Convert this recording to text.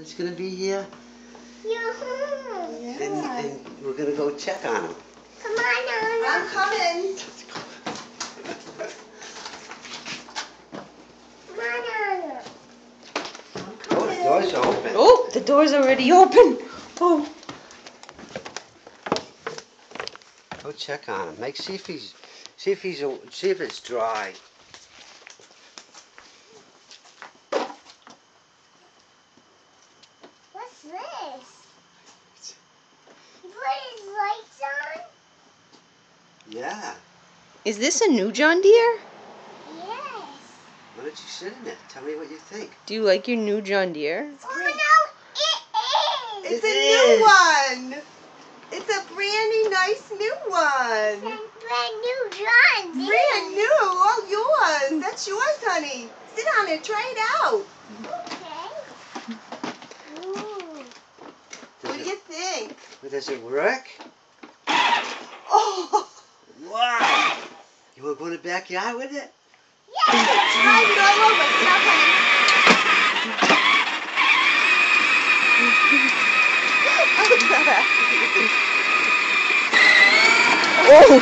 that's going to be here. You're home. Yeah. And we're going to go check on him. Come on, Nana. I'm coming. Come on, Nana. Oh, the door's open. Oh, the door's already open. Oh. Go check on him. See if it's dry. What's this? You put his lights on? Yeah. Is this a new John Deere? Yes. Why don't you sit in it? Tell me what you think. Do you like your new John Deere? Oh, no, it is. It's a new one. It's a brandy nice new one. Brand new John Deere. Brand new. Oh, yours. That's yours, honey. Sit on it. Try it out. Okay. Ooh. What do you think? Does it work? Oh. Wow. You want to go in the backyard with it? Yes. Drive it all over. Stop, honey. Oh.